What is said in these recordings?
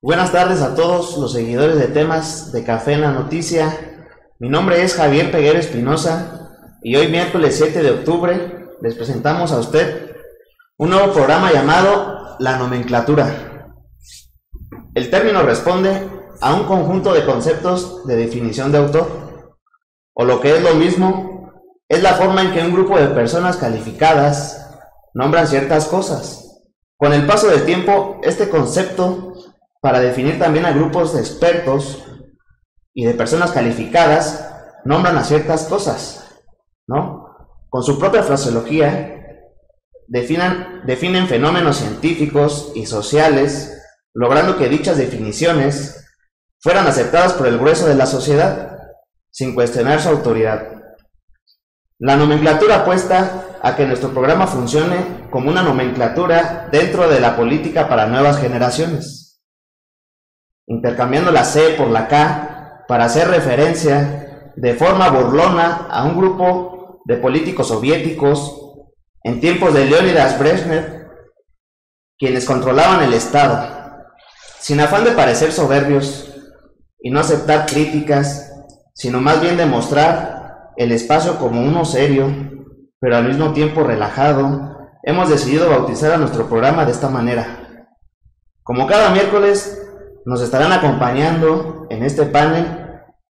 Buenas tardes a todos los seguidores de temas de Café en la Noticia. Mi nombre es Javier Peguero Espinosa y hoy miércoles 7 de octubre les presentamos a usted un nuevo programa llamado La Nomenclatura. El término responde a un conjunto de conceptos de definición de autor, o lo que es lo mismo, es la forma en que un grupo de personas calificadas nombran ciertas cosas. Con el paso del tiempo, este concepto para definir también a grupos de expertos y de personas calificadas, nombran a ciertas cosas, ¿no? Con su propia fraseología, definen fenómenos científicos y sociales, logrando que dichas definiciones fueran aceptadas por el grueso de la sociedad, sin cuestionar su autoridad. La nomenclatura apuesta a que nuestro programa funcione como una nomenclatura dentro de la política para nuevas generaciones, intercambiando la C por la K para hacer referencia de forma burlona a un grupo de políticos soviéticos en tiempos de Leonidas Brezhnev, quienes controlaban el Estado, sin afán de parecer soberbios y no aceptar críticas, sino más bien demostrar el espacio como uno serio, pero al mismo tiempo relajado. Hemos decidido bautizar a nuestro programa de esta manera. Como cada miércoles, nos estarán acompañando en este panel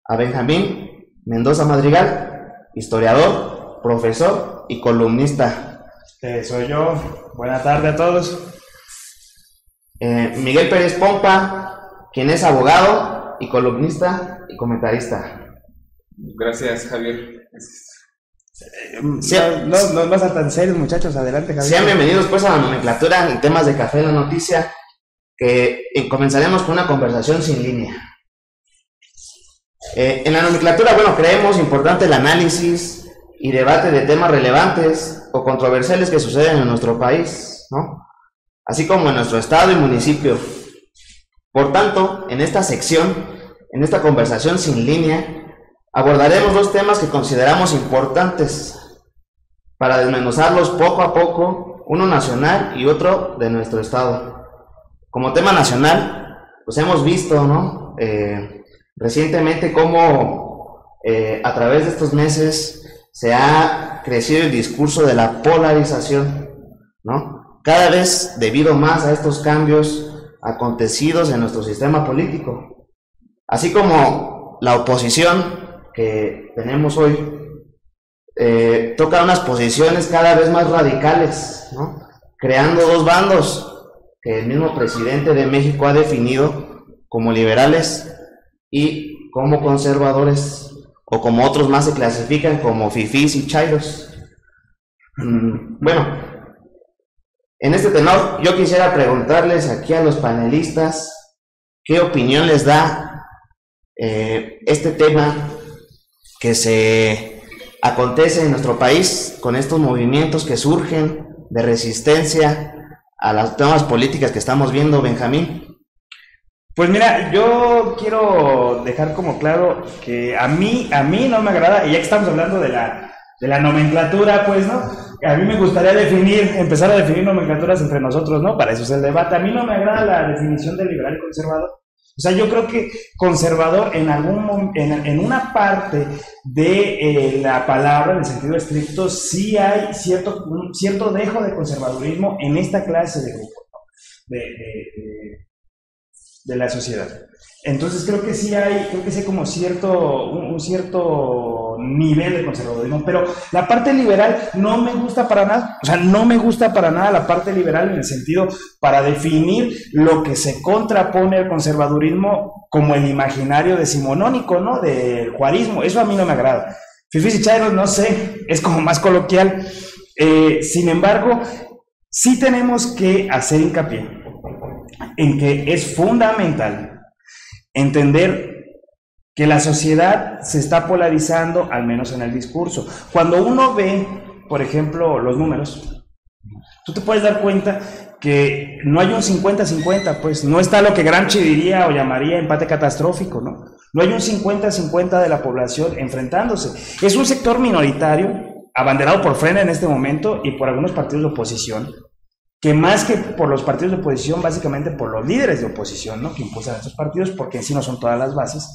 a Benjamín Mendoza Madrigal, historiador, profesor y columnista. Soy yo. Buenas tardes a todos. Miguel Pérez Pompa, quien es abogado y columnista y comentarista. Gracias, Javier. No sean tan serios, muchachos. Adelante, Javier. Sean bienvenidos pues a la nomenclatura en temas de Café en la Noticia, que comenzaremos con una conversación sin línea. En la nomenclatura, creemos importante el análisis y debate de temas relevantes o controversiales que suceden en nuestro país, ¿no? Así como en nuestro estado y municipio. Por tanto, en esta sección, en esta conversación sin línea, abordaremos dos temas que consideramos importantes para desmenuzarlos poco a poco, uno nacional y otro de nuestro estado. Como tema nacional, pues hemos visto, ¿no? Recientemente cómo a través de estos meses se ha crecido el discurso de la polarización, ¿no? Cada vez debido más a estos cambios acontecidos en nuestro sistema político, así como la oposición que tenemos hoy toca unas posiciones cada vez más radicales, ¿no? Creando dos bandos que el mismo presidente de México ha definido como liberales y como conservadores, o como otros más se clasifican como fifís y chairos. En este tenor yo quisiera preguntarles aquí a los panelistas qué opinión les da este tema que se acontece en nuestro país con estos movimientos que surgen de resistencia a las nuevas políticas que estamos viendo, Benjamín. Pues mira, yo quiero dejar como claro que a mí no me agrada, y ya que estamos hablando de la nomenclatura, pues, ¿no? A mí me gustaría empezar a definir nomenclaturas entre nosotros, ¿no? Para eso es el debate. A mí no me agrada la definición de liberal y conservador. O sea, yo creo que conservador en una parte de la palabra, en el sentido estricto, sí hay cierto dejo de conservadurismo en esta clase de grupo, ¿no? de la sociedad. Entonces creo que sí hay como un cierto nivel de conservadurismo, pero la parte liberal no me gusta para nada. O sea, no me gusta para nada la parte liberal en el sentido para definir lo que se contrapone al conservadurismo como el imaginario decimonónico, ¿no? Del juarismo. Eso a mí no me agrada. Fifís y chairos, no sé, es como más coloquial. Sin embargo, sí tenemos que hacer hincapié en que es fundamental entender que la sociedad se está polarizando, al menos en el discurso. Cuando uno ve, por ejemplo, los números, tú te puedes dar cuenta que no hay un 50-50, pues no está lo que Gramsci diría o llamaría empate catastrófico, ¿no? No hay un 50-50 de la población enfrentándose. Es un sector minoritario, abanderado por Frena en este momento y por algunos partidos de oposición, que más que por los partidos de oposición, básicamente por los líderes de oposición, ¿no? Que impulsan estos partidos, porque en sí no son todas las bases,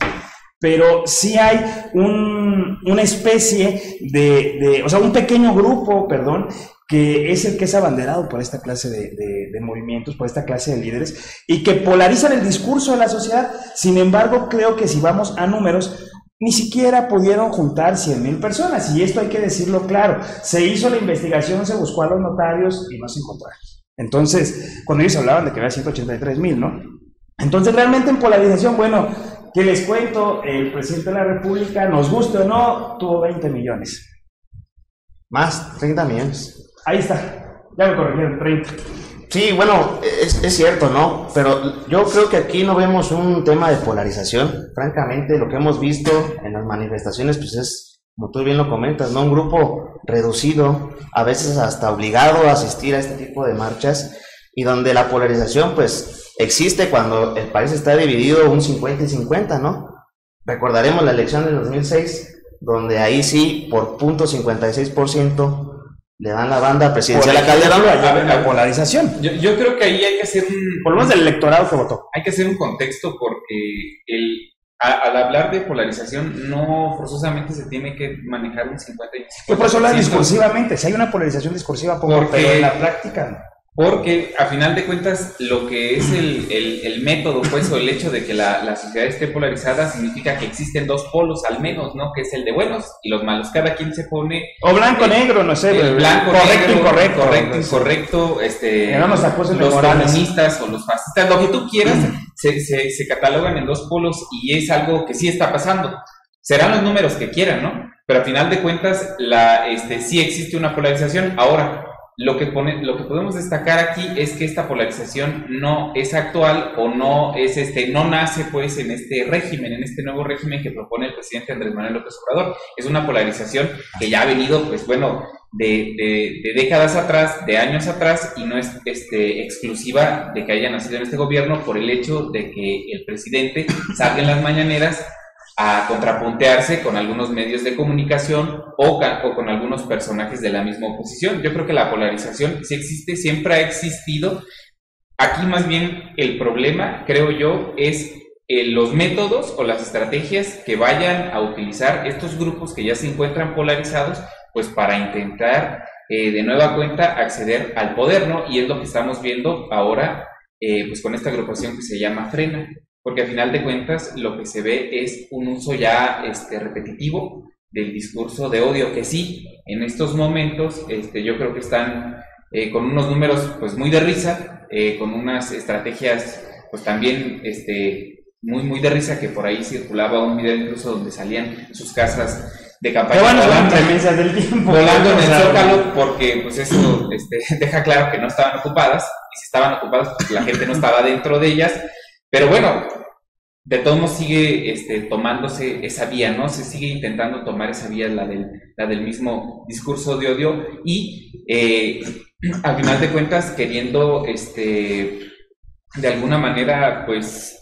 pero sí hay una especie o sea, un pequeño grupo, perdón, que es el que es abanderado por esta clase de movimientos, por esta clase de líderes, y que polarizan el discurso de la sociedad. Sin embargo, creo que si vamos a números, ni siquiera pudieron juntar 100,000 personas, y esto hay que decirlo claro. Se hizo la investigación, se buscó a los notarios y no se encontraron. Entonces, cuando ellos hablaban de que había 183,000, ¿no? Entonces, realmente en polarización, bueno, ¿qué les cuento? El presidente de la República, nos guste o no, tuvo 20 millones. Más, 30 millones. Ahí está, ya me corrigieron, 30. Sí, bueno, es cierto, ¿no? Pero yo creo que aquí no vemos un tema de polarización. Francamente, lo que hemos visto en las manifestaciones, pues es, como tú bien lo comentas, ¿no? Un grupo reducido, a veces hasta obligado a asistir a este tipo de marchas, y donde la polarización, pues, existe cuando el país está dividido un 50 y 50, ¿no? Recordaremos la elección del 2006, donde ahí sí, por .56%, le dan la banda presidencial a Calderón. La polarización. Yo creo que ahí hay que hacer por lo menos del electorado que votó. Hay que hacer un contexto, porque al hablar de polarización no forzosamente se tiene que manejar un 50 y 50%. Pues por eso habla discursivamente. Si hay una polarización discursiva, pero en la práctica no. Porque a final de cuentas lo que es el método, pues, o el hecho de que la sociedad esté polarizada significa que existen dos polos al menos, ¿no? Que es el de buenos y los malos. Cada quien se pone... O blanco, negro, no sé. Blanco, correcto, negro, incorrecto. Correcto, incorrecto. Los comunistas o los fascistas, lo que tú quieras, se catalogan en dos polos, y es algo que sí está pasando. Serán los números que quieran, ¿no? Pero a final de cuentas sí existe una polarización. Ahora, lo que podemos destacar aquí es que esta polarización no es actual, o no es no nace pues en este régimen, en este nuevo régimen que propone el presidente Andrés Manuel López Obrador. Es una polarización que ya ha venido, pues bueno, de décadas atrás, de años atrás, y no es exclusiva de que haya nacido en este gobierno, por el hecho de que el presidente salga en las mañaneras a contrapuntearse con algunos medios de comunicación o con algunos personajes de la misma oposición. Yo creo que la polarización sí existe, siempre ha existido. Aquí más bien el problema, creo yo, es los métodos o las estrategias que vayan a utilizar estos grupos que ya se encuentran polarizados, pues para intentar de nueva cuenta acceder al poder, ¿no? Y es lo que estamos viendo ahora, pues con esta agrupación que se llama Frena. Porque al final de cuentas lo que se ve es un uso ya repetitivo del discurso de odio, que sí, en estos momentos yo creo que están con unos números pues muy de risa, con unas estrategias pues también muy de risa, que por ahí circulaba un video incluso donde salían sus casas de campaña volando en el Zócalo, porque pues eso deja claro que no estaban ocupadas, y si estaban ocupadas pues la gente no estaba dentro de ellas. Pero bueno, de todos modos sigue tomándose esa vía, ¿no? Se sigue intentando tomar esa vía, la del mismo discurso de odio, y al final de cuentas queriendo de alguna manera pues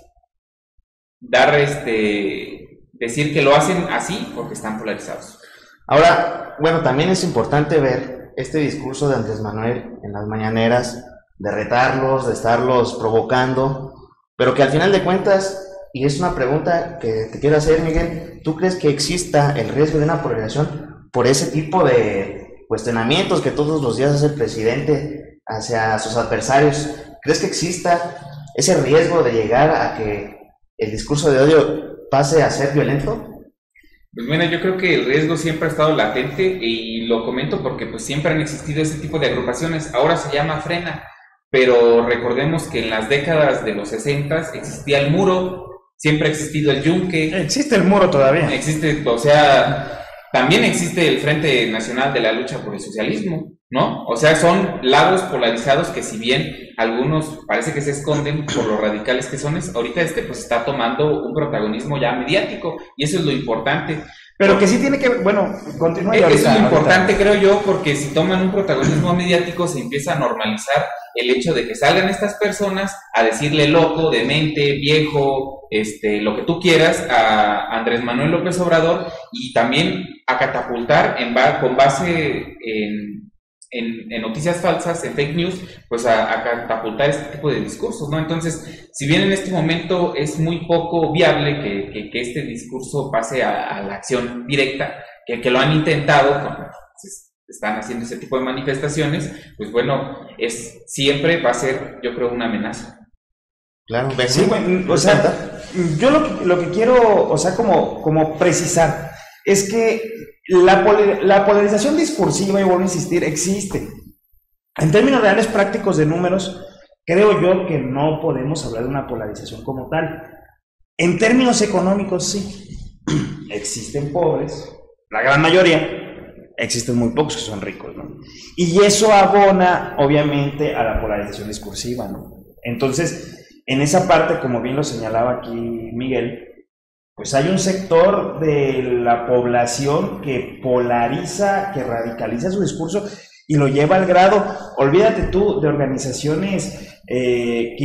dar decir que lo hacen así porque están polarizados. Ahora, bueno, también es importante ver este discurso de Andrés Manuel en las mañaneras, de retarlos, de estarlos provocando, pero que al final de cuentas, y es una pregunta que te quiero hacer, Miguel, ¿tú crees que exista el riesgo de una polarización por ese tipo de cuestionamientos que todos los días hace el presidente hacia sus adversarios? ¿Crees que exista ese riesgo de llegar a que el discurso de odio pase a ser violento? Pues bueno, yo creo que el riesgo siempre ha estado latente, y lo comento porque pues siempre han existido ese tipo de agrupaciones. Ahora se llama Frena, pero recordemos que en las décadas de los 60 existía el Muro, siempre ha existido el Yunque. Existe el Muro todavía. Existe, o sea, también existe el Frente Nacional de la Lucha por el Socialismo, ¿no? O sea, son lados polarizados que, si bien algunos parece que se esconden por lo radicales que son, ahorita pues está tomando un protagonismo ya mediático, y eso es lo importante. Pero que sí tiene que, bueno, continúa. Eso es lo importante, creo yo, porque si toman un protagonismo mediático se empieza a normalizar el hecho de que salgan estas personas a decirle loco, demente, viejo, lo que tú quieras a Andrés Manuel López Obrador, y también a catapultar con base en noticias falsas, en fake news, pues a catapultar este tipo de discursos, ¿no? Entonces, si bien en este momento es muy poco viable que este discurso pase a la acción directa, que lo han intentado, están haciendo ese tipo de manifestaciones, pues bueno, siempre va a ser, yo creo, una amenaza. Claro, sí, bueno, o sea, yo lo que quiero, o sea, como precisar, es que la polarización discursiva, y vuelvo a insistir, existe. En términos reales, prácticos, de números, creo yo que no podemos hablar de una polarización como tal. En términos económicos, sí. Existen pobres, la gran mayoría, existen muy pocos que son ricos, ¿no? Y eso abona, obviamente, a la polarización discursiva, ¿no? Entonces, en esa parte, como bien lo señalaba aquí Miguel, pues hay un sector de la población que polariza, que radicaliza su discurso y lo lleva al grado, olvídate tú de organizaciones que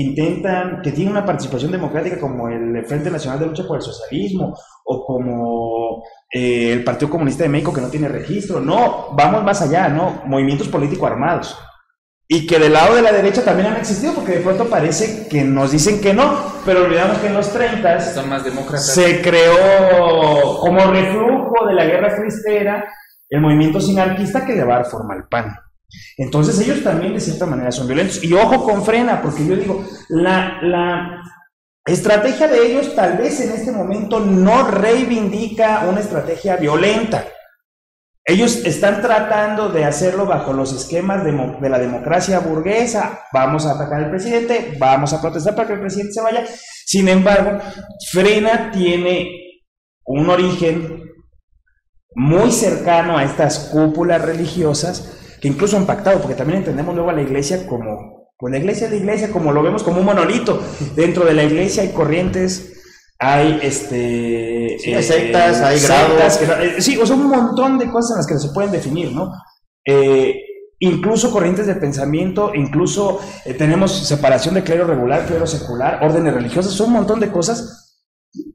tienen una participación democrática, como el Frente Nacional de Lucha por el Socialismo, o como el Partido Comunista de México, que no tiene registro. No, vamos más allá, ¿no? Movimientos políticos armados. Y que del lado de la derecha también han existido, porque de pronto parece que nos dicen que no, pero olvidamos que en los 30 son más demócratas. Se creó como reflujo de la guerra cristera el movimiento sinarquista, que le va a dar forma al PAN. Entonces ellos también de cierta manera son violentos. Y ojo con Frena, porque yo digo, la estrategia de ellos tal vez en este momento no reivindica una estrategia violenta. Ellos están tratando de hacerlo bajo los esquemas de la democracia burguesa. Vamos a atacar al presidente, vamos a protestar para que el presidente se vaya. Sin embargo, Frena tiene un origen muy cercano a estas cúpulas religiosas, que incluso han pactado, porque también entendemos luego a la iglesia como, pues la iglesia es la iglesia, como lo vemos como un monolito. Dentro de la iglesia hay corrientes, hay sectas, hay grados. Sí, o sea, un montón de cosas en las que se pueden definir, ¿no? Incluso corrientes de pensamiento, incluso tenemos separación de clero regular, clero secular, órdenes religiosas, son un montón de cosas.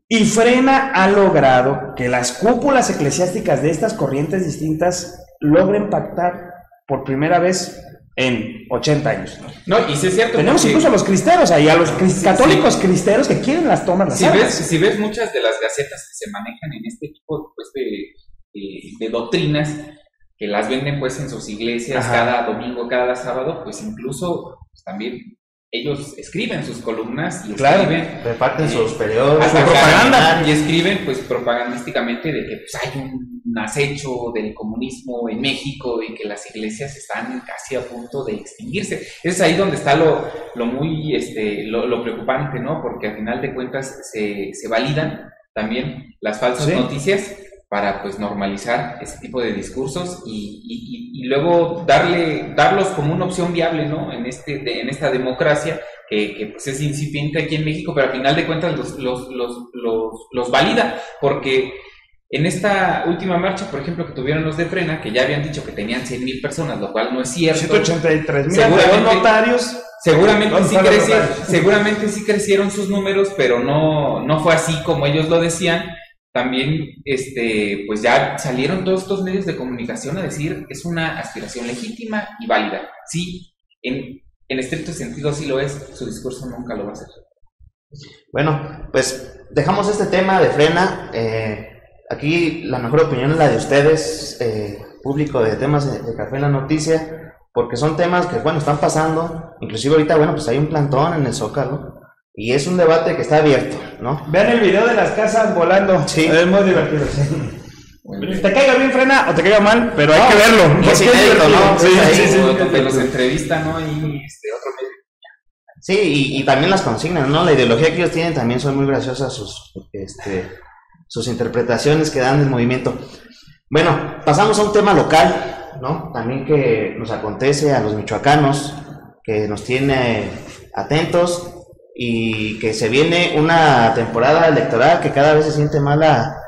Y Frena ha logrado que las cúpulas eclesiásticas de estas corrientes distintas logren pactar por primera vez en 80 años. No, y sí es cierto. Tenemos incluso a los cristeros ahí, a los católicos cristeros que quieren las tomas las armas. Si ves muchas de las gacetas que se manejan en este tipo pues, de doctrinas, que las venden pues en sus iglesias, ajá, cada domingo, cada sábado, pues incluso pues, también ellos escriben sus columnas y escriben, reparten sus periodos, su propaganda, y escriben pues propagandísticamente de que pues, hay un acecho del comunismo en México y que las iglesias están casi a punto de extinguirse. Es ahí donde está lo muy lo preocupante, ¿no? Porque al final de cuentas se validan también las falsas noticias para pues normalizar ese tipo de discursos y luego darlos como una opción viable, ¿no? En esta democracia que pues es incipiente aquí en México, pero al final de cuentas los valida, porque en esta última marcha, por ejemplo, que tuvieron los de Frena, que ya habían dicho que tenían 100,000 personas, lo cual no es cierto. 183,000 notarios. Seguramente sí crecieron sus números, pero no fue así como ellos lo decían. También, pues ya salieron todos estos medios de comunicación a decir es una aspiración legítima y válida. Sí, en estricto sentido sí lo es, su discurso nunca lo va a hacer. Bueno, pues dejamos este tema de Frena. Aquí la mejor opinión es la de ustedes, público de temas de Café en la Noticia, porque son temas que, bueno, están pasando. Inclusive ahorita, bueno, pues hay un plantón en el Zócalo. Y es un debate que está abierto, ¿no? Vean el video de las casas volando. Sí. Es muy divertido. Sí. Te caiga bien, Frena, o te caiga mal, pero hay que verlo. Y es inédito, ¿no? Sí. Los entrevistan, ¿no? Y otro medio. Sí, y también las consignas, ¿no? La ideología que ellos tienen también son muy graciosas sus interpretaciones que dan del movimiento. Bueno, pasamos a un tema local, ¿no? También que nos acontece a los michoacanos, que nos tiene atentos. Y que se viene una temporada electoral que cada vez se siente más la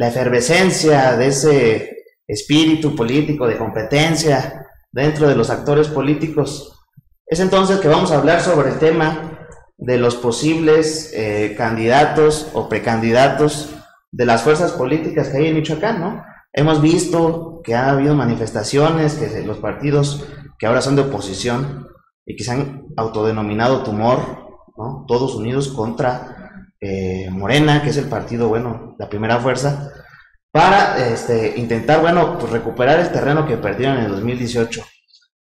efervescencia de ese espíritu político de competencia dentro de los actores políticos. Es entonces que vamos a hablar sobre el tema de los posibles candidatos o precandidatos de las fuerzas políticas que hay en Michoacán, ¿no? hemos visto que ha habido manifestaciones, que los partidos que ahora son de oposición y que se han autodenominado Tumor, ¿no? Todos unidos contra Morena, que es el partido, bueno, la primera fuerza, para intentar, bueno, pues recuperar el terreno que perdieron en el 2018.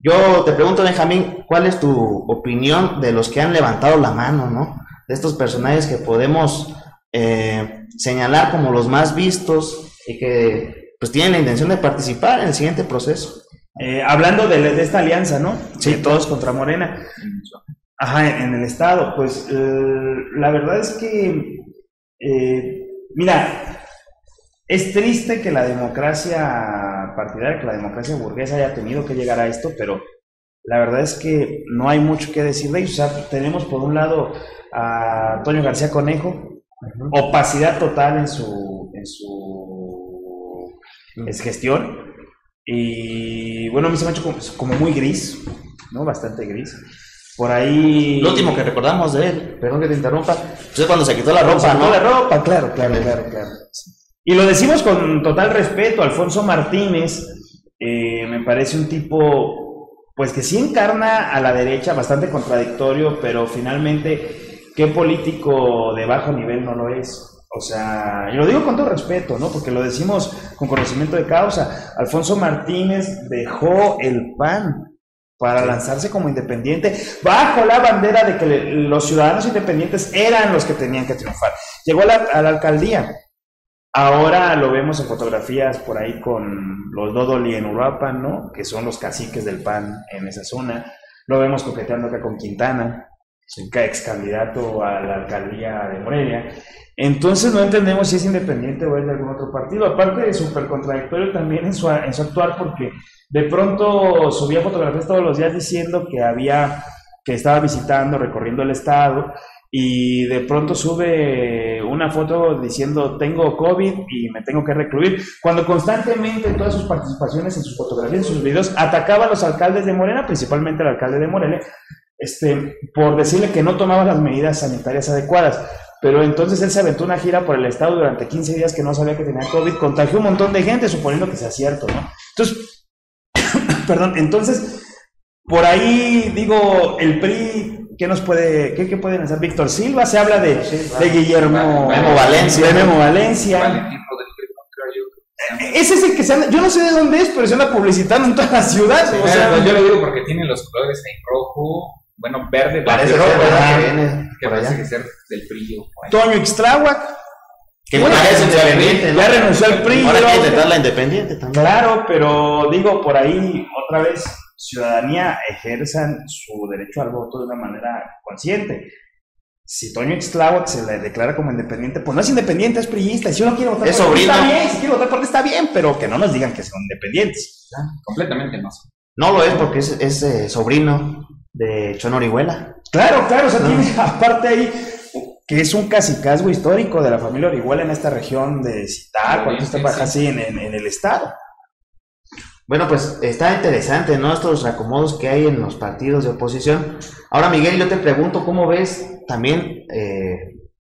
Yo te pregunto, Benjamín, ¿cuál es tu opinión de los que han levantado la mano, ¿no? De estos personajes que podemos señalar como los más vistos y que pues tienen la intención de participar en el siguiente proceso. Hablando de esta alianza, ¿no? Sí, todos contra Morena. Ajá, en el estado, pues la verdad es que, mira, es triste que la democracia partidaria, que la democracia burguesa haya tenido que llegar a esto, pero la verdad es que no hay mucho que decir de ellos. O sea, tenemos por un lado a Antonio García Conejo, opacidad total en su gestión, y bueno, a mí se me ha hecho como muy gris, ¿no? Bastante gris. Por ahí... Lo último que recordamos de él, perdón que te interrumpa, pues es cuando se quitó la ropa, ¿no? La ropa, claro. Y lo decimos con total respeto. Alfonso Martínez me parece un tipo, pues que sí encarna a la derecha, bastante contradictorio, pero finalmente, ¿qué político de bajo nivel no lo es? O sea, y lo digo con todo respeto, ¿no? Porque lo decimos con conocimiento de causa. Alfonso Martínez dejó el PAN para lanzarse como independiente, bajo la bandera de que los ciudadanos independientes eran los que tenían que triunfar. Llegó a la alcaldía. Ahora lo vemos en fotografías por ahí con los Dodoli en Uruapan, ¿no? Que son los caciques del PAN en esa zona. Lo vemos coqueteando acá con Quintana, ex candidato a la alcaldía de Morelia. Entonces no entendemos si es independiente o es de algún otro partido. Aparte de súper contradictorio también en su actuar, porque de pronto subía fotografías todos los días diciendo que estaba visitando, recorriendo el estado, y de pronto sube una foto diciendo tengo COVID y me tengo que recluir, cuando constantemente en todas sus participaciones, en sus fotografías, en sus videos, atacaba a los alcaldes de Morena, principalmente al alcalde de Morelia, por decirle que no tomaba las medidas sanitarias adecuadas. Pero entonces él se aventó una gira por el estado durante 15 días que no sabía que tenía COVID, contagió un montón de gente, suponiendo que sea cierto, ¿no? Entonces, perdón, entonces, por ahí, digo, el PRI... ¿Qué pueden hacer? Víctor Silva, se habla de Guillermo Memo Valencia. Ese es el que se anda, yo no sé de dónde es, pero se anda publicitando en toda la ciudad. Sí, o sea, yo lo digo porque tiene los colores en rojo, bueno, verde, parece rojo, que parece que ser del PRI. Toño Ixtláhuac, que bueno, ya renunció al PRI. Ahora quiere intentar la independiente también. Claro, pero digo, por ahí, otra vez, ciudadanía ejerzan su derecho al voto de una manera consciente. Si Toño Ixtláhuac se le declara como independiente, pues no es independiente, es priista. Y si uno quiere votar por él, está bien. Si quiere votar por él, está bien, pero que no nos digan que son independientes. Completamente no. No lo es porque es sobrino de Chon Orihuela. Claro, o sea, tiene aparte ahí que es un cacicazgo histórico de la familia Orihuela en esta región de Zitácuaro, así en el estado. Bueno, pues está interesante, ¿no? Estos reacomodos que hay en los partidos de oposición. Ahora, Miguel, yo te pregunto, ¿cómo ves también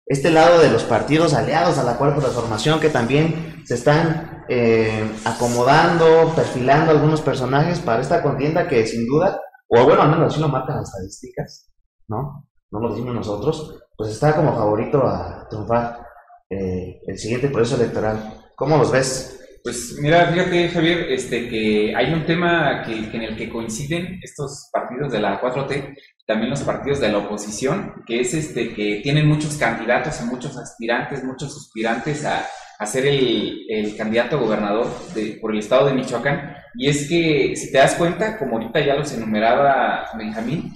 este lado de los partidos aliados a la Cuarta Transformación, que también se están acomodando, perfilando algunos personajes para esta contienda que sin duda, o bueno, al menos así lo marcan las estadísticas, ¿no? No lo decimos nosotros, pues está como favorito a triunfar el siguiente proceso electoral. ¿Cómo los ves? Pues mira, fíjate, Javier, que hay un tema en el que coinciden estos partidos de la 4T, también los partidos de la oposición, que es que tienen muchos candidatos y muchos aspirantes a ser el candidato a gobernador por el estado de Michoacán. Y es que, si te das cuenta, como ahorita ya los enumeraba Benjamín,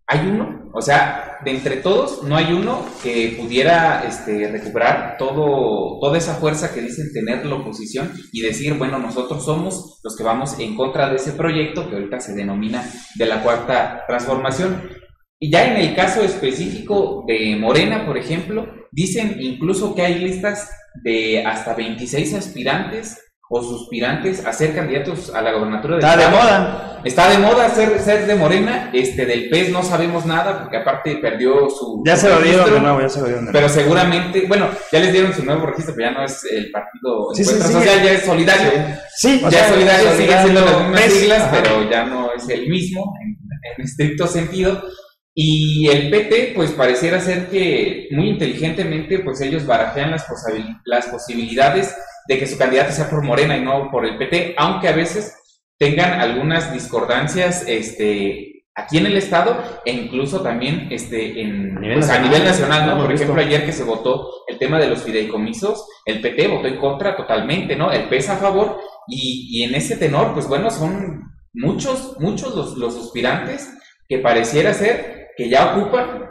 hay uno, o sea, de entre todos, no hay uno que pudiera recuperar toda esa fuerza que dicen tener la oposición y decir, bueno, nosotros somos los que vamos en contra de ese proyecto que ahorita se denomina de la Cuarta Transformación. Y ya en el caso específico de Morena, por ejemplo, dicen incluso que hay listas de hasta 26 aspirantes o suspirantes a ser candidatos a la gobernatura del Estado. Está de moda. Está de moda ser de Morena. Del PES no sabemos nada, porque aparte perdió su... Ya se lo dieron de nuevo, ya se lo dieron de nuevo. Pero seguramente, bueno, ya les dieron su nuevo registro, pero ya no es el partido Encuentro sí, Social, ya es Solidario. Sí, ya es Solidario, siguen siendo las mismas siglas, pero ya no es el mismo en estricto sentido. Y el PT, pues pareciera ser que muy inteligentemente, pues ellos barajean las posibilidades de que su candidato sea por Morena y no por el PT, aunque a veces tengan algunas discordancias aquí en el estado e incluso también a nivel nacional, ¿no? Por ejemplo, ayer que se votó el tema de los fideicomisos, el PT votó en contra totalmente, ¿no? El PES a favor, y en ese tenor, pues bueno, son muchos los aspirantes que pareciera ser que ya ocupan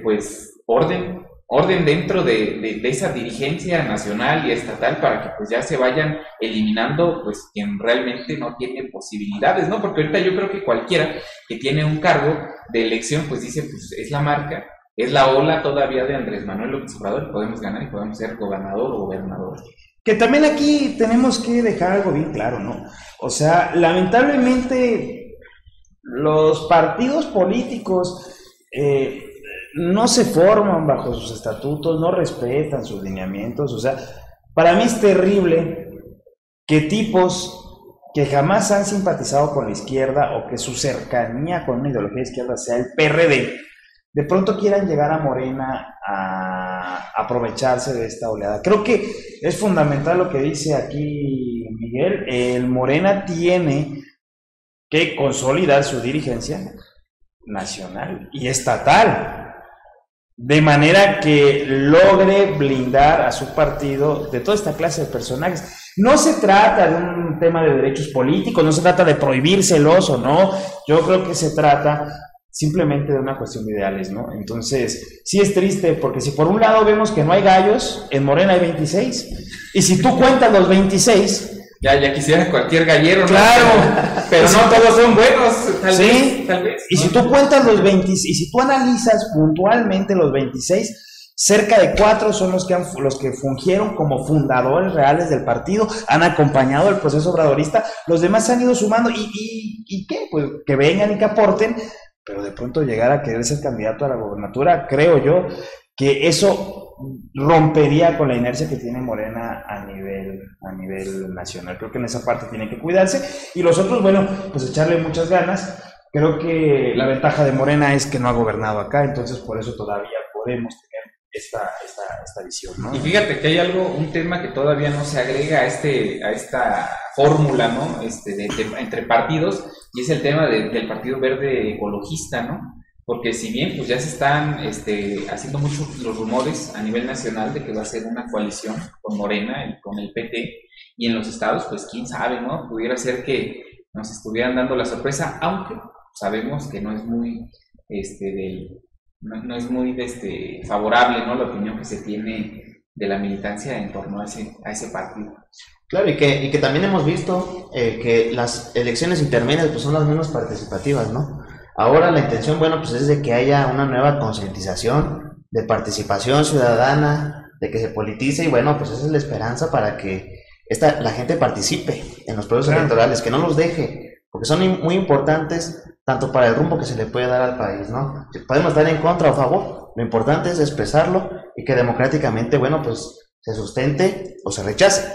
pues orden dentro de esa dirigencia nacional y estatal, para que pues ya se vayan eliminando pues quien realmente no tiene posibilidades, ¿no? Porque ahorita yo creo que cualquiera que tiene un cargo de elección pues dice, pues es la marca, es la ola todavía de Andrés Manuel López Obrador, podemos ganar y podemos ser gobernador o gobernador. Que también aquí tenemos que dejar algo bien claro, ¿no? O sea, lamentablemente los partidos políticos no se forman bajo sus estatutos, no respetan sus lineamientos. O sea, para mí es terrible que tipos que jamás han simpatizado con la izquierda o que su cercanía con una ideología de izquierda sea el PRD, de pronto quieran llegar a Morena a aprovecharse de esta oleada. Creo que es fundamental lo que dice aquí Miguel. El Morena tiene que consolidar su dirigencia nacional y estatal, de manera que logre blindar a su partido de toda esta clase de personajes. No se trata de un tema de derechos políticos, no se trata de prohibírselos o no, yo creo que se trata simplemente de una cuestión de ideales, ¿no? Entonces, sí es triste, porque si por un lado vemos que no hay gallos, en Morena hay 26, y si tú cuentas los 26... Ya quisiera cualquier gallero, ¿no? Claro, pero no todos son buenos, tal vez. Y si tú cuentas los 26, y si tú analizas puntualmente los 26, cerca de 4 son los que fungieron como fundadores reales del partido, han acompañado el proceso obradorista, los demás se han ido sumando, ¿y qué? Pues que vengan y que aporten, pero de pronto llegar a querer ser candidato a la gobernatura, creo yo que eso rompería con la inercia que tiene Morena a nivel nacional. Creo que en esa parte tiene que cuidarse, y los otros, bueno, pues echarle muchas ganas. Creo que la ventaja de Morena es que no ha gobernado acá, entonces por eso todavía podemos tener esta visión, ¿no? Y fíjate que hay un tema que todavía no se agrega a esta fórmula, ¿no? Entre partidos, y es el tema del Partido Verde Ecologista, ¿no? Porque si bien pues ya se están haciendo muchos los rumores a nivel nacional de que va a ser una coalición con Morena y con el PT, y en los estados pues quién sabe, ¿no? Pudiera ser que nos estuvieran dando la sorpresa, aunque sabemos que no es muy no es muy favorable, ¿no? La opinión que se tiene de la militancia en torno a ese partido. Claro, y que también hemos visto que las elecciones intermedias pues son las menos participativas, ¿no? Ahora la intención, bueno, pues es de que haya una nueva concientización, de participación ciudadana, de que se politice, y bueno, pues esa es la esperanza para que la gente participe en los procesos electorales, que no los deje, porque son muy importantes tanto para el rumbo que se le puede dar al país, ¿no? Podemos estar en contra o a favor, lo importante es expresarlo y que democráticamente, bueno, pues se sustente o se rechace.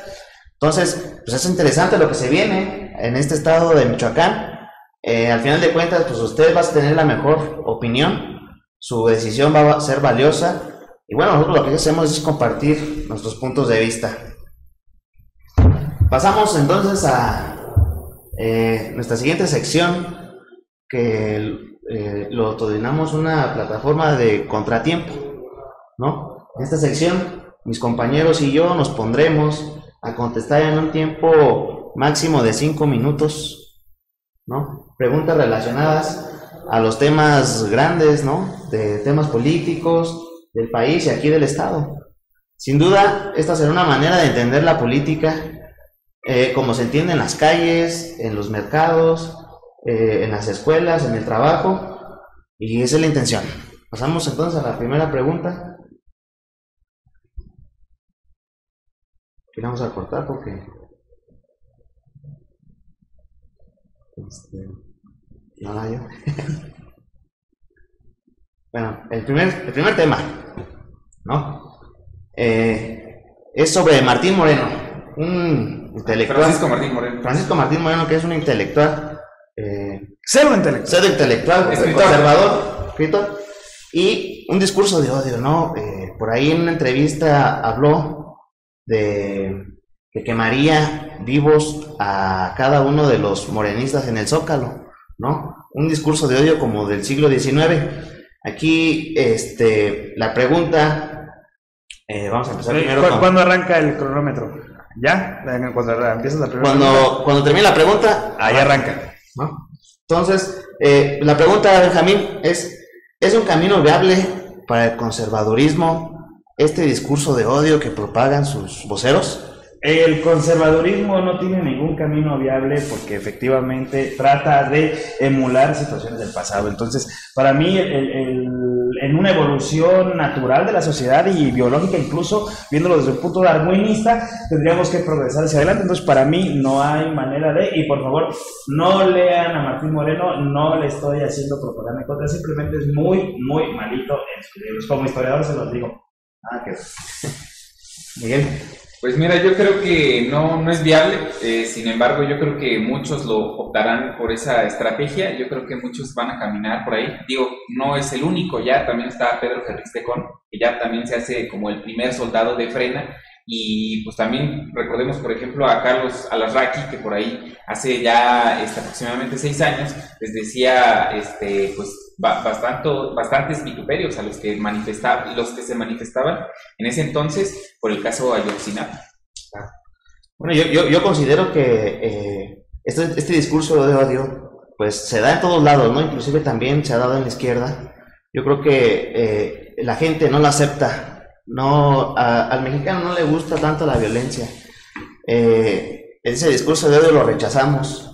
Entonces, pues es interesante lo que se viene en este estado de Michoacán. Al final de cuentas, pues usted va a tener la mejor opinión, su decisión va a ser valiosa, y bueno, nosotros lo que hacemos es compartir nuestros puntos de vista. Pasamos entonces a nuestra siguiente sección, que lo autodenominamos una plataforma de contratiempo, ¿no? En esta sección, mis compañeros y yo nos pondremos a contestar en un tiempo máximo de 5 minutos, ¿no? Preguntas relacionadas a los temas grandes, ¿no? De temas políticos del país y aquí del estado. Sin duda, esta será una manera de entender la política como se entiende en las calles, en los mercados, en las escuelas, en el trabajo, y esa es la intención. Pasamos entonces a la primera pregunta. Que vamos a cortar porque No, yo. Bueno, el primer tema, ¿no? Es sobre Martín Moreno, un intelectual. Francisco Martín Moreno, que es un intelectual. Pseudo intelectual, conservador, escritor. Y un discurso de odio, ¿no? Por ahí en una entrevista habló de que quemaría vivos a cada uno de los morenistas en el Zócalo, ¿no? Un discurso de odio como del siglo XIX. Aquí, la pregunta, vamos a empezar primero con... ¿Cuándo arranca el cronómetro? ¿Ya? Cuando empiezas la pregunta. Cuando termine la pregunta... Ahí arranca, ¿no? Entonces, la pregunta, Benjamín, ¿es un camino viable para el conservadurismo este discurso de odio que propagan sus voceros? El conservadurismo no tiene ningún camino viable porque efectivamente trata de emular situaciones del pasado. Entonces, para mí, en una evolución natural de la sociedad y biológica, incluso viéndolo desde un punto darwinista, tendríamos que progresar hacia adelante. Entonces, para mí no hay manera de, y por favor, no lean a Martín Moreno, no le estoy haciendo propaganda en contra, simplemente es muy, muy malito en sus libros. Como historiador se los digo. Miguel. Pues mira, yo creo que no es viable, sin embargo yo creo que muchos lo optarán por esa estrategia, yo creo que muchos van a caminar por ahí, digo, no es el único, ya también está Pedro Ferriz Tecón, que ya también se hace como el primer soldado de Frena, y pues también recordemos por ejemplo a Carlos Alarraqui, que por ahí hace ya aproximadamente 6 años les decía pues bastantes vituperios a los que se manifestaban en ese entonces por el caso Ayotzinapa. Bueno, yo considero que este discurso de odio pues se da en todos lados, ¿no? Inclusive también se ha dado en la izquierda. Yo creo que la gente no lo acepta. No, al mexicano no le gusta tanto la violencia. Ese discurso de odio lo rechazamos.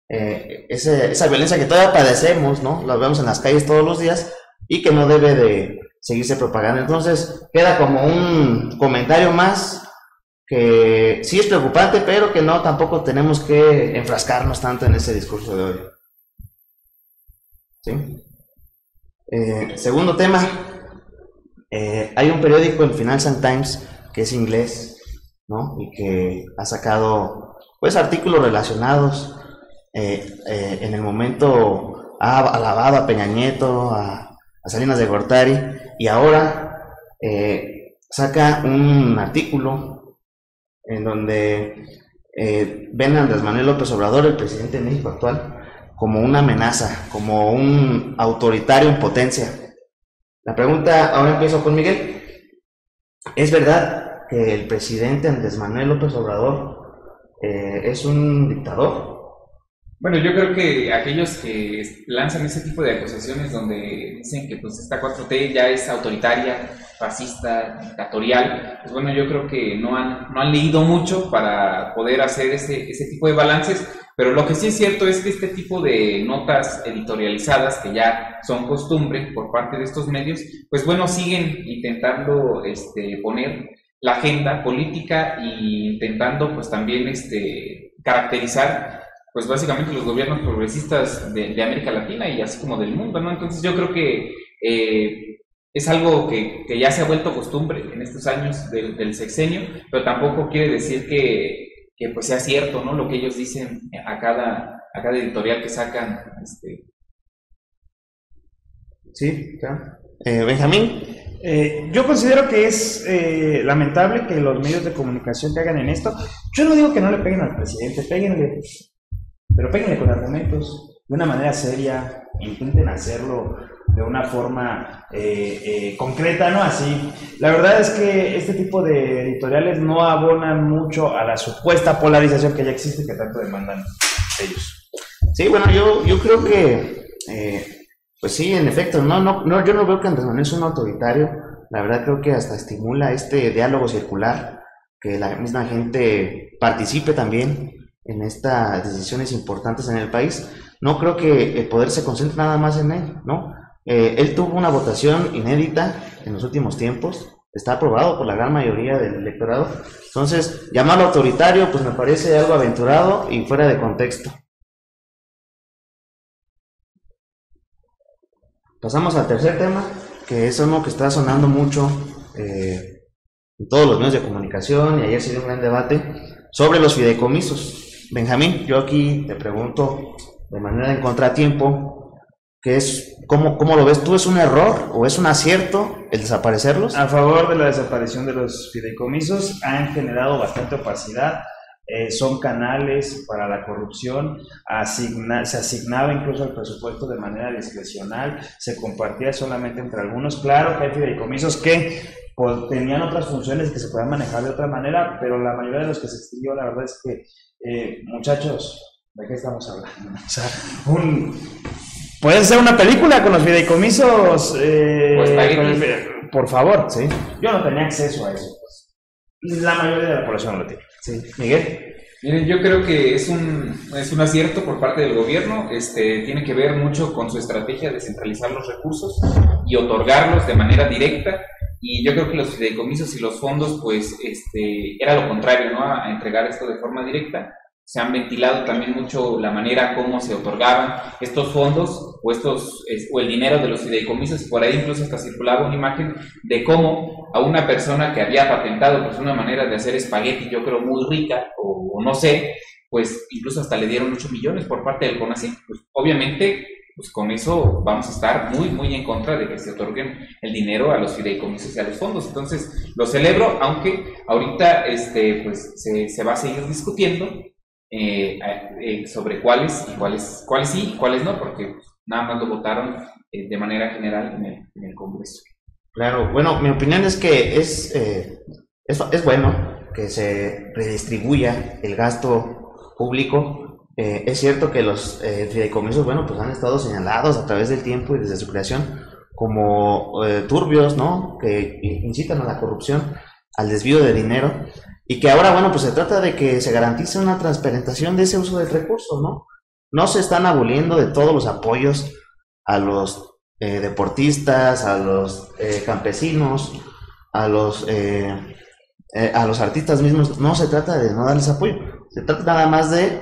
Esa violencia que todavía padecemos, ¿no? La vemos en las calles todos los días y que no debe de seguirse propagando. Entonces queda como un comentario más que sí es preocupante, pero que no, tampoco tenemos que enfrascarnos tanto en ese discurso de odio. ¿Sí? Segundo tema, hay un periódico, el Financial Times, que es inglés, ¿no? Y que ha sacado pues artículos relacionados. En el momento ha alabado a Peña Nieto, a Salinas de Gortari, y ahora saca un artículo en donde ven a Andrés Manuel López Obrador, el presidente de México actual, como una amenaza, como un autoritario en potencia. La pregunta, ahora empiezo con Miguel. ¿Es verdad que el presidente Andrés Manuel López Obrador es un dictador? Bueno, yo creo que aquellos que lanzan ese tipo de acusaciones donde dicen que pues esta 4T ya es autoritaria, fascista, dictatorial, pues bueno, yo creo que no han leído mucho para poder hacer ese tipo de balances, pero lo que sí es cierto es que este tipo de notas editorializadas, que ya son costumbre por parte de estos medios, pues bueno, siguen intentando poner la agenda política e intentando pues también caracterizar pues básicamente los gobiernos progresistas de América Latina y así como del mundo, ¿no? Entonces yo creo que es algo que ya se ha vuelto costumbre en estos años del sexenio, pero tampoco quiere decir que pues sea cierto, ¿no? Lo que ellos dicen a cada editorial que sacan. Sí, claro. Benjamín. Yo considero que es lamentable que los medios de comunicación que hagan en esto. Yo no digo que no le peguen al presidente, péguenle, pero péguenle con argumentos, de una manera seria, intenten hacerlo de una forma concreta, ¿no? Así. La verdad es que este tipo de editoriales no abonan mucho a la supuesta polarización que ya existe, que tanto demandan ellos. Sí, bueno, yo creo que, pues sí, en efecto, yo no veo que Andrés Manuel es un autoritario. La verdad creo que hasta estimula este diálogo circular, que la misma gente participe también en estas decisiones importantes en el país. No creo que el poder se concentre nada más en él, ¿no? Él tuvo una votación inédita en los últimos tiempos, está aprobado por la gran mayoría del electorado. Entonces, llamarlo autoritario, pues me parece algo aventurado y fuera de contexto. Pasamos al tercer tema, que es uno que está sonando mucho en todos los medios de comunicación, y ayer se dio un gran debate sobre los fideicomisos. Benjamín, yo aquí te pregunto de manera en contratiempo, ¿cómo lo ves tú? ¿Es un error o es un acierto el desaparecerlos? A favor de la desaparición de los fideicomisos. Han generado bastante opacidad. Son canales para la corrupción. Se asignaba incluso el presupuesto de manera discrecional, se compartía solamente entre algunos. Claro que hay fideicomisos que tenían otras funciones que se podían manejar de otra manera, pero la mayoría de los que se extinguió, la verdad es que, muchachos, ¿de qué estamos hablando? O sea, puede ser una película con los fideicomisos, por favor, ¿sí? Yo no tenía acceso a eso, pues. La mayoría de la población no lo tiene. Sí. Miguel. Miren, yo creo que es un acierto por parte del gobierno. Tiene que ver mucho con su estrategia de centralizar los recursos y otorgarlos de manera directa. Y yo creo que los fideicomisos y los fondos, pues, era lo contrario, ¿no? A entregar esto de forma directa. Se han ventilado también mucho la manera como se otorgaban estos fondos o el dinero de los fideicomisos. Por ahí incluso hasta circulaba una imagen de cómo a una persona que había patentado pues una manera de hacer espagueti, yo creo muy rica, o no sé, pues incluso hasta le dieron 8 millones por parte del CONACYT. Pues obviamente, pues con eso vamos a estar muy, muy en contra de que se otorguen el dinero a los fideicomisos y a los fondos. Entonces, lo celebro, aunque ahorita pues se va a seguir discutiendo sobre cuáles sí y cuáles no, porque nada más lo votaron de manera general en el Congreso. Claro, bueno, mi opinión es que es bueno que se redistribuya el gasto público. Es cierto que los fideicomisos, bueno, pues han estado señalados a través del tiempo y desde su creación como turbios, ¿no? Que incitan a la corrupción, al desvío de dinero. Y que ahora, bueno, pues se trata de que se garantice una transparentación de ese uso del recurso, ¿no? No se están aboliendo de todos los apoyos a los deportistas, a los campesinos, a los artistas mismos. No se trata de no darles apoyo, se trata nada más de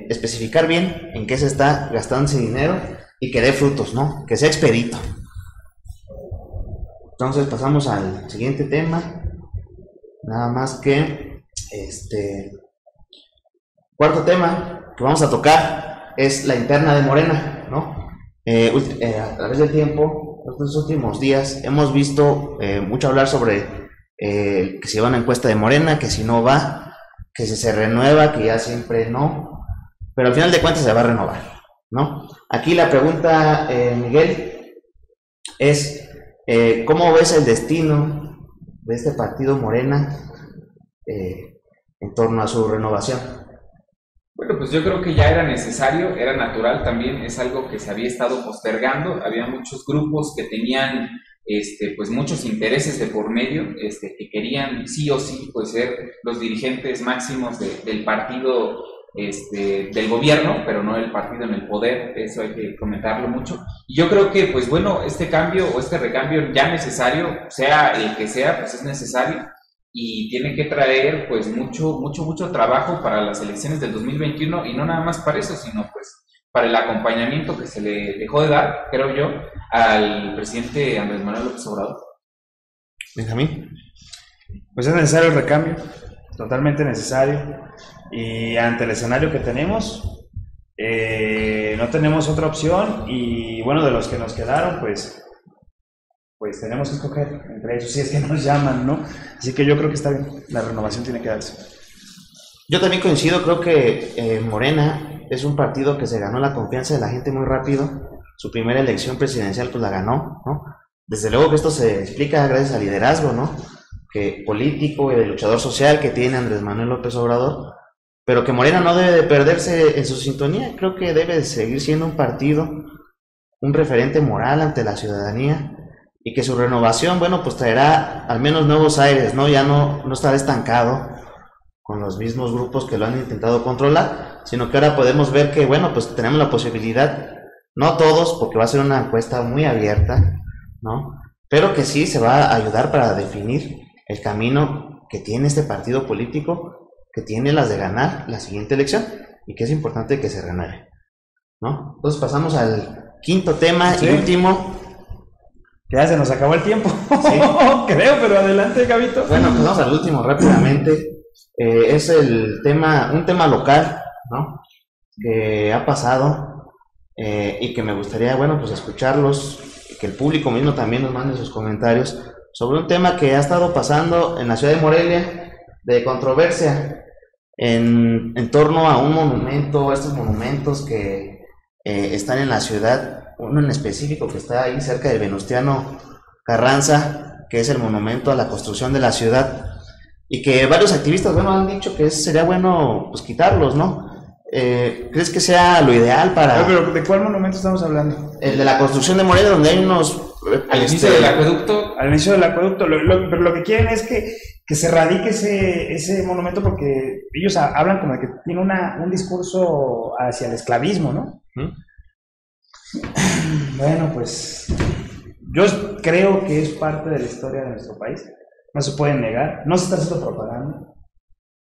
especificar bien en qué se está gastando ese dinero y que dé frutos, ¿no? Que sea expedito. Entonces pasamos al siguiente tema. Nada más que cuarto tema que vamos a tocar es la interna de Morena, ¿no? A través del tiempo, estos últimos días, hemos visto mucho hablar sobre que si va una encuesta de Morena, que si no va, que si se renueva, que ya siempre no, pero al final de cuentas se va a renovar, ¿no? Aquí la pregunta, Miguel, es ¿cómo ves el destino de este partido Morena en torno a su renovación? Bueno, pues yo creo que ya era necesario, era natural también, es algo que se había estado postergando. Había muchos grupos que tenían pues muchos intereses de por medio, que querían sí o sí pues ser los dirigentes máximos del partido del gobierno, pero no el partido en el poder. Eso hay que comentarlo mucho. Y yo creo que pues bueno, este cambio o este recambio ya necesario, sea el que sea, pues es necesario y tiene que traer pues mucho trabajo para las elecciones del 2021, y no nada más para eso, sino pues para el acompañamiento que se le dejó de dar, creo yo, al presidente Andrés Manuel López Obrador. Benjamín. Pues es necesario el recambio, totalmente necesario, y ante el escenario que tenemos, no tenemos otra opción, y bueno, de los que nos quedaron, pues tenemos que escoger entre ellos, si es que nos llaman, ¿no? Así que yo creo que está bien, la renovación tiene que darse. Yo también coincido, creo que Morena es un partido que se ganó la confianza de la gente muy rápido. Su primera elección presidencial pues la ganó, ¿no? Desde luego que esto se explica gracias al liderazgo, ¿no? Político y de luchador social que tiene Andrés Manuel López Obrador, pero que Morena no debe de perderse en su sintonía. Creo que debe de seguir siendo un partido, un referente moral ante la ciudadanía, y que su renovación, bueno, pues traerá al menos nuevos aires, ¿no? Ya no estará estancado con los mismos grupos que lo han intentado controlar, sino que ahora podemos ver que, bueno, pues tenemos la posibilidad, no todos, porque va a ser una encuesta muy abierta, ¿no? Pero que sí se va a ayudar para definir el camino que tiene este partido político, que tiene las de ganar la siguiente elección, y que es importante que se renueve, ¿no? Entonces pasamos al quinto tema y último. Ya se nos acabó el tiempo, sí. Creo, pero adelante, Gabito. Bueno, pues vamos al último rápidamente. Es un tema local, ¿no? Que ha pasado y que me gustaría, bueno, pues escucharlos y que el público mismo también nos mande sus comentarios sobre un tema que ha estado pasando en la ciudad de Morelia, de controversia en torno a un monumento, estos monumentos que están en la ciudad. Uno en específico que está ahí cerca de Venustiano Carranza, que es el monumento a la construcción de la ciudad, y que varios activistas, bueno, han dicho que sería bueno, pues, quitarlos, ¿no? ¿Crees que sea lo ideal para...? Pero ¿de cuál monumento estamos hablando? El de la construcción de Morelia, donde hay unos... Al inicio del acueducto. Al inicio del acueducto, pero lo que quieren es que se radique ese monumento, porque ellos hablan como de que tiene un discurso hacia el esclavismo, ¿no? Bueno, pues yo creo que es parte de la historia de nuestro país, no se puede negar, no se está haciendo propaganda,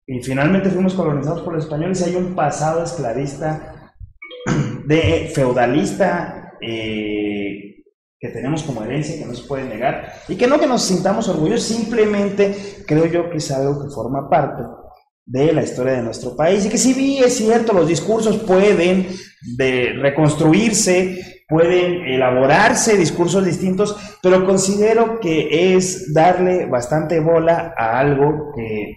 y finalmente fuimos colonizados por los españoles y hay un pasado esclavista, feudalista, que tenemos como herencia, que no se puede negar, y que no que nos sintamos orgullosos, simplemente creo yo que es algo que forma parte de la historia de nuestro país, y que sí, es cierto, los discursos pueden reconstruirse, pueden elaborarse discursos distintos, pero considero que es darle bastante bola a algo que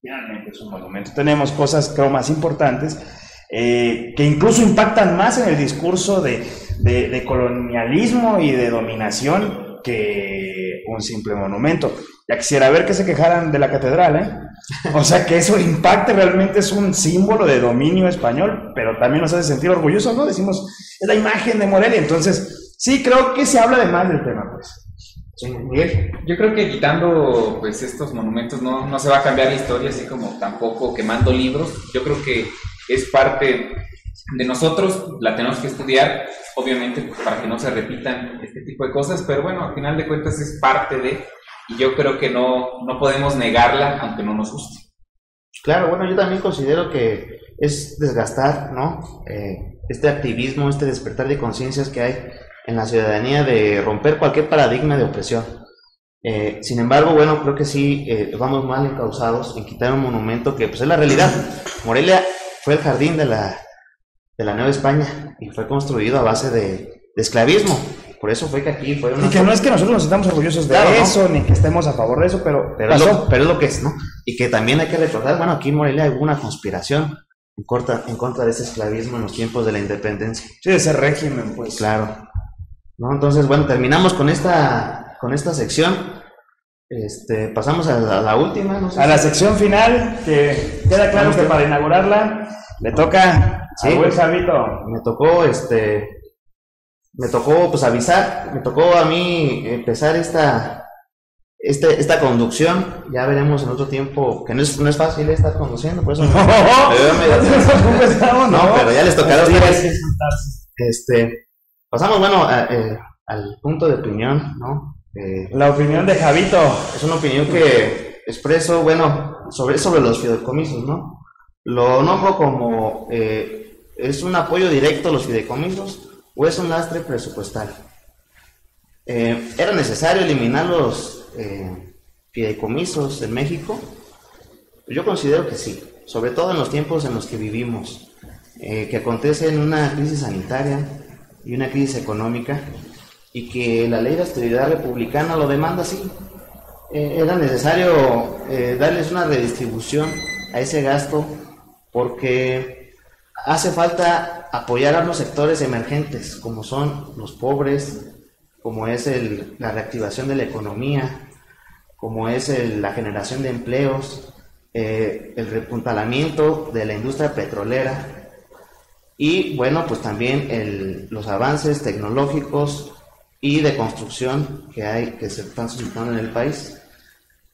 finalmente es un monumento. Tenemos cosas, creo, más importantes, que incluso impactan más en el discurso de colonialismo y de dominación que un simple monumento. Ya quisiera ver que se quejaran de la catedral, ¿eh? O sea, que eso impacte, realmente es un símbolo de dominio español, pero también nos hace sentir orgullosos, ¿no? Decimos, es la imagen de Morelia, entonces, sí, creo que se habla de más del tema, pues. Sí, Miguel. Yo creo que quitando, pues, estos monumentos no se va a cambiar la historia, así como tampoco quemando libros. Yo creo que es parte de nosotros, la tenemos que estudiar, obviamente, para que no se repitan este tipo de cosas, pero bueno, al final de cuentas es parte de... Y yo creo que no podemos negarla, aunque no nos guste. Claro, bueno, yo también considero que es desgastar, ¿no? Este activismo, este despertar de conciencias que hay en la ciudadanía de romper cualquier paradigma de opresión. Sin embargo, bueno, creo que sí vamos mal encausados en quitar un monumento que, pues, es la realidad. Morelia fue el jardín de la Nueva España y fue construido a base de esclavismo. Por eso fue que aquí fue una... Y que no es que nosotros nos sintamos orgullosos de eso, ¿no? Ni que estemos a favor de eso, pero es lo que es, ¿no? Y que también hay que recordar, bueno, aquí en Morelia hubo una conspiración en contra de ese esclavismo en los tiempos de la independencia. Sí, de ese régimen, pues. Claro. ¿No? Entonces, bueno, terminamos con esta sección. Pasamos a la última, no sé. A la sección final, que queda claro que para inaugurarla le toca a buen Javito. Me tocó pues avisar, me tocó a mí empezar esta conducción. Ya veremos en otro tiempo, que no es fácil estar conduciendo, por eso pero ya les tocará a ustedes. Pasamos, bueno, al punto de opinión, ¿no? La opinión de Javito. Es una opinión que expreso, bueno, sobre los fideicomisos, ¿no? Lo nombro como es un apoyo directo a los fideicomisos o es un lastre presupuestal. ¿Era necesario eliminar los fideicomisos en México? Yo considero que sí, sobre todo en los tiempos en los que vivimos, que acontece una crisis sanitaria y una crisis económica, y que la ley de austeridad republicana lo demanda así. Era necesario darles una redistribución a ese gasto, porque hace falta apoyar a los sectores emergentes, como son los pobres, como es la reactivación de la economía, como es la generación de empleos, el repuntalamiento de la industria petrolera, y bueno, pues también los avances tecnológicos y de construcción que se están suscitando en el país.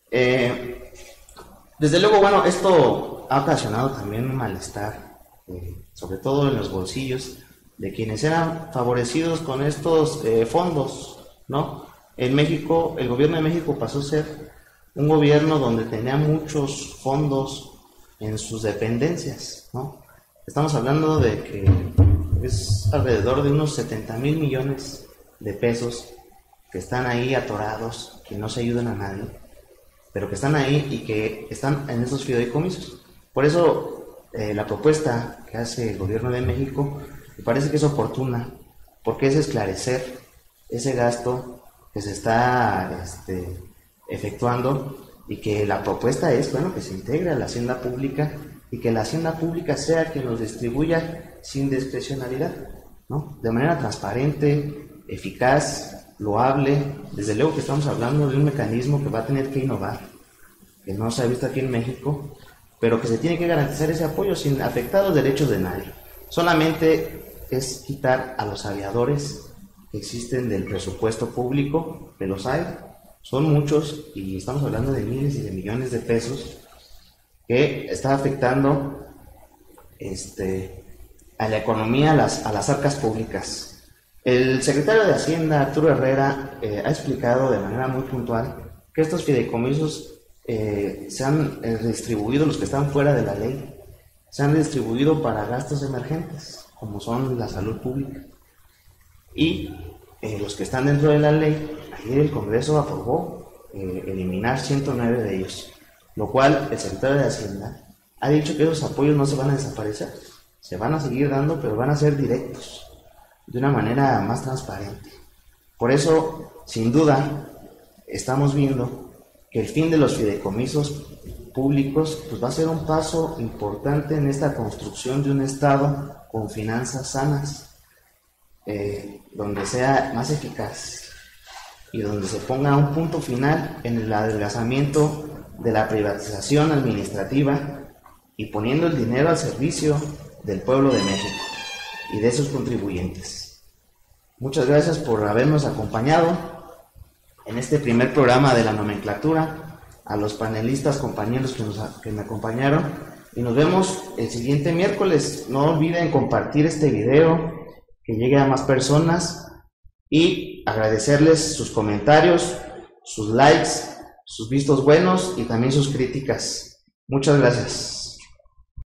Desde luego, bueno, esto ha ocasionado también un malestar, sobre todo en los bolsillos de quienes eran favorecidos con estos fondos, ¿no? En México, el gobierno de México pasó a ser un gobierno donde tenía muchos fondos en sus dependencias, ¿no? Estamos hablando de que es alrededor de unos 70,000 millones de pesos que están ahí atorados, que no se ayudan a nadie, pero que están ahí y que están en esos fideicomisos. Por eso la propuesta que hace el gobierno de México me parece que es oportuna, porque es esclarecer ese gasto que se está efectuando, y que la propuesta es, bueno, que se integre a la hacienda pública y que la hacienda pública sea quien los distribuya sin discrecionalidad, ¿no? De manera transparente, eficaz, loable. Desde luego que estamos hablando de un mecanismo que va a tener que innovar, que no se ha visto aquí en México, pero que se tiene que garantizar ese apoyo sin afectar los derechos de nadie. Solamente es quitar a los aviadores que existen del presupuesto público, que los hay, son muchos, y estamos hablando de miles y de millones de pesos que está afectando a la economía, a las arcas públicas. El secretario de Hacienda, Arturo Herrera, ha explicado de manera muy puntual que estos fideicomisos se han distribuido, los que están fuera de la ley, se han distribuido para gastos emergentes, como son la salud pública. Y los que están dentro de la ley, ayer el Congreso aprobó eliminar 109 de ellos, lo cual el secretario de Hacienda ha dicho que esos apoyos no se van a desaparecer, se van a seguir dando, pero van a ser directos, de una manera más transparente. Por eso, sin duda, estamos viendo que el fin de los fideicomisos públicos pues va a ser un paso importante en esta construcción de un Estado con finanzas sanas, donde sea más eficaz y donde se ponga un punto final en el adelgazamiento de la privatización administrativa y poniendo el dinero al servicio del pueblo de México y de sus contribuyentes. Muchas gracias por habernos acompañado en este primer programa de la nomenclatura, a los panelistas, compañeros que me acompañaron, y nos vemos el siguiente miércoles. No olviden compartir este video, que llegue a más personas, y agradecerles sus comentarios, sus likes, sus vistos buenos y también sus críticas. Muchas gracias.